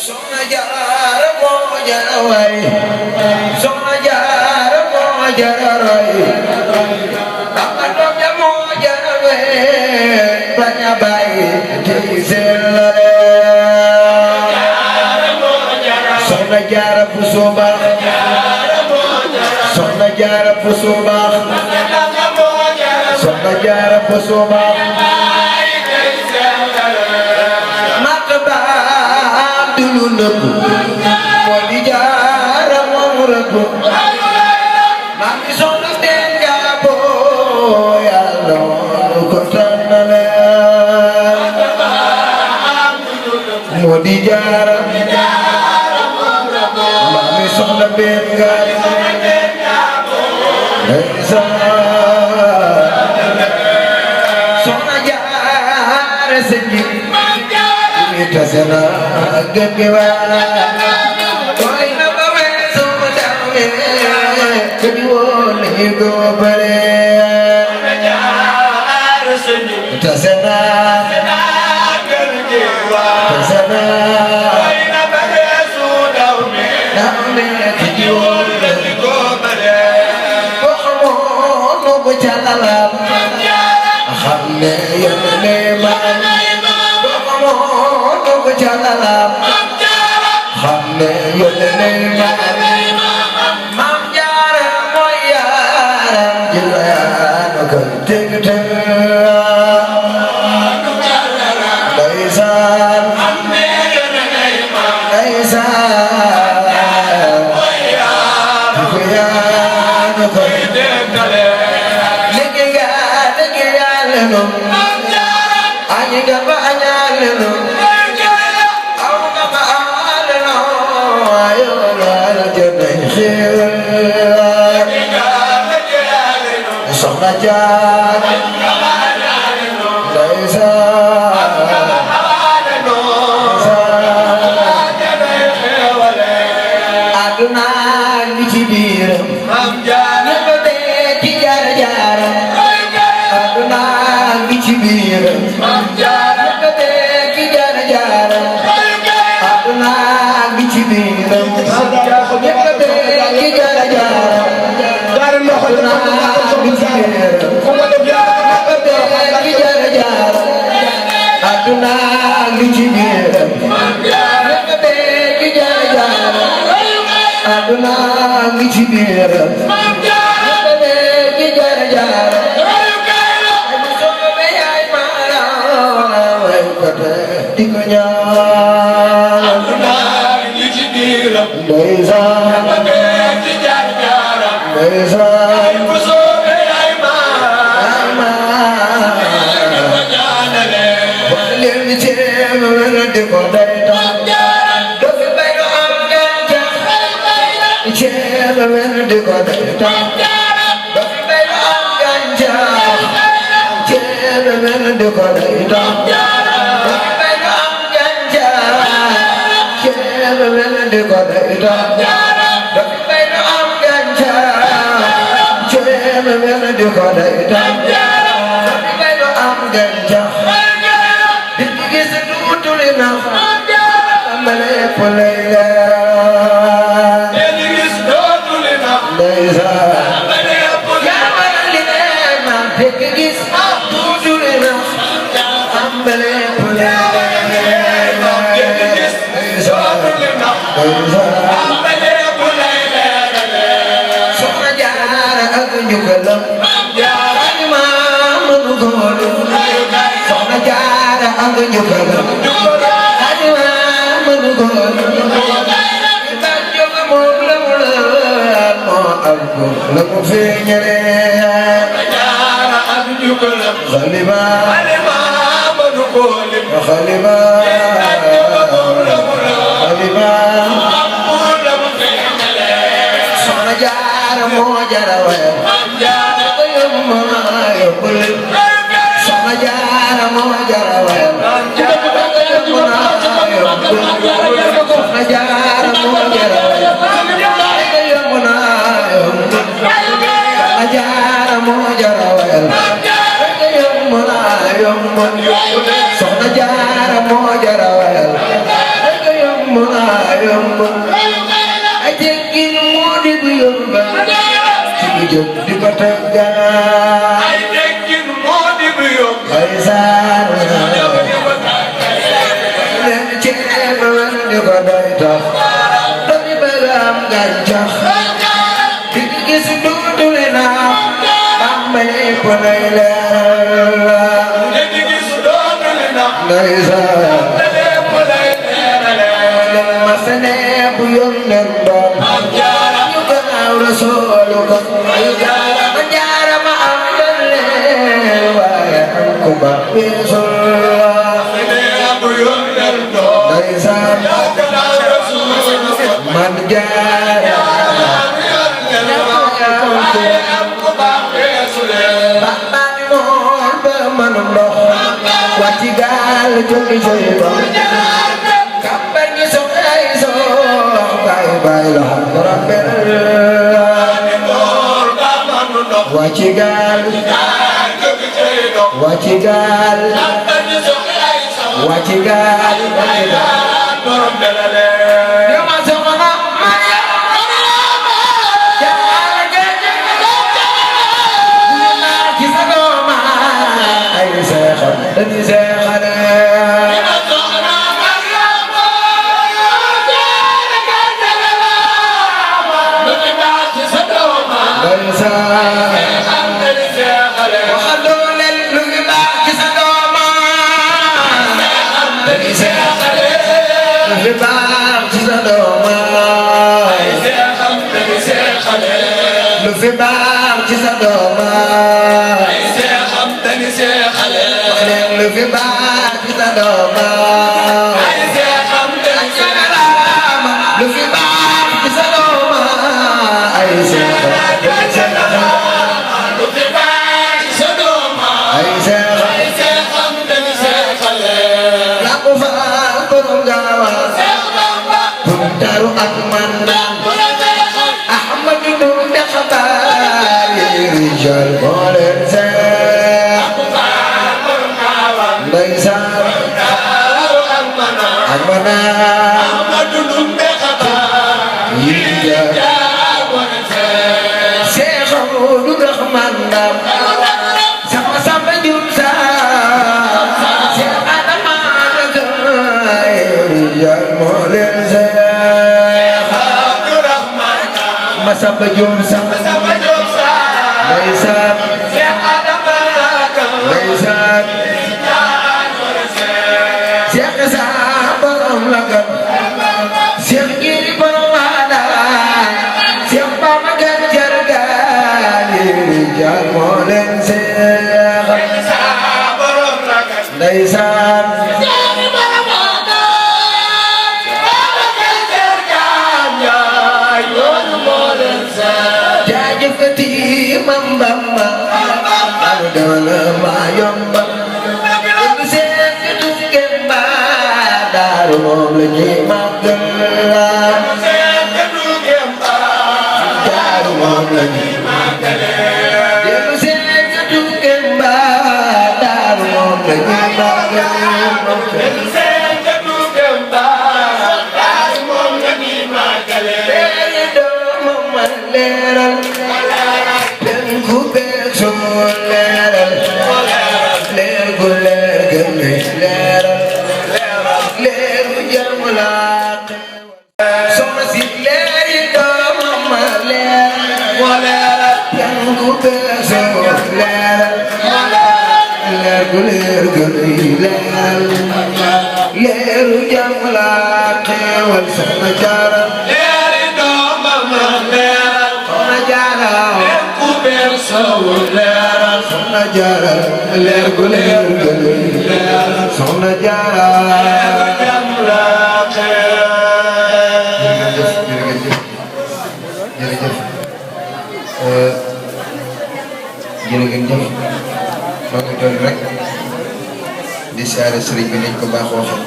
Soxna Jaara moo jara way Soxna Jaara moo jara roy Anga doom ja moo jara way bañ a bàyyi tey sellale Soxna Jaara Buso baax Soxna Jaara Buso baax Soxna Jaara Buso baax dulu nëbbu moo di Jaara moom rëbbu maa ngi soxla teen jaaboo Yàlla moo ko tànnale moo di Jaara maa ngi soxla teen soxna Jaara sëñ tasena gëgëwa koy na ba weesu dawe kadi woon yi góobale tasena gëgëwa tasena koy na ba weesu dawe kadi woon yi góobale ko xamoon no ko calalam xam ne yene ma ko jalalam xam ne yónnee Maam Jaara mooy yaaram jilaan ko teg teg ndeysaan ndeysaan mooy yaaram ko teg teg liggéeyal añi nga ba añal Soxna Jaara aduna li ci biiram ñépp dee ci Jaara Jaara aduna li ci biiram ñépp dee ci Jaara Jaara aduna li ci biiram ñépp dee ci Jaara Jaara aduna li ci biiram ñépp dee ci Jaara Jaara aduna li ci biiram ñépp dee ci Jaara Jaara ay soxna yaay mara way ko te di ko ñaan aduna li ci biiram ndeysaan ci Jaara Jaara ndeysaan Soxna Jaara ak njugalam Soxna Jaara ak njugalam la mu feeñale Jaara ak njugalam xalima manu ko lim xalima Soxna Jaara moo jara wayal ko yomma yombul Soxna Jaara moo jara wayal ko yomma yombul Soxna Jaara moo jara wayal ko yomma yombul Soxna Jaara moo jara wayal ko yomma yombul Soxna Jaara moo jara wayal ko yomma yomb ay teggin moo di bu yomb ci bu jóg di ko tàggat ay teggin moo di bu yomb ay saar leen ceeb wan di ko doy tax doy bëgam gàncax di gis duutu li naa tàmbali ko lay leeral di gis duutu li naa ndeysaan tàmbali ko lay leeral ma sene bu yónneen doon ñu gannaaw Rasuulu ko ma jaara ma am dolle waaye am ku ba weesul bu yónneen doon ndeysaan man jaara maa ngi mool ba manum ndox wàcci gaal jógi joy ba kàmbar ñi soxlay soox bay bay la rabel wàcci gaal wàcci gaal wàcci gaal lu fi baax ci sa dooma lu fi baax ci sa dooma lu fi baax ci sa dooma ay la ko fa borom gaawa puntaru ak mandam Ahmadu dum de xabaar rijal moo leen seex ndeysaan ak manam Ahmadu dum de xabaar rijal Seex Ahmadu ndax mandam sama sama jum saam Seex Adama rijal moo leen seex Masamba Jom sama ndeysaan ndeysaan Seex Isa borom lagan Seex Giri borom waadaan Seex Bamba Ganjar gaali rijal moo leen seex ndeysaan jaajëfati Mam Bamba anu dewala ma yomba ñu seen tu Kemba Daaru moom la ñuy màggal Daaru moom la ñuy màggal ñu seen tu Kemba Daaru moom la ñuy màggal leeral penku beeg soo leeral leer gu leer gën leeral leer gu jàmm laa soxna si leer yi doomam ma leeral penku beeg soo leeral leer gu leer gën leeral leer gu jàmm laa xeewal soxna Jaara Soxna Jaara leer gu leer gu leer Soxna Jaara jërëjëf maa ngi doon rek di siyaare sëriñ bi nañ ko baaxoo xam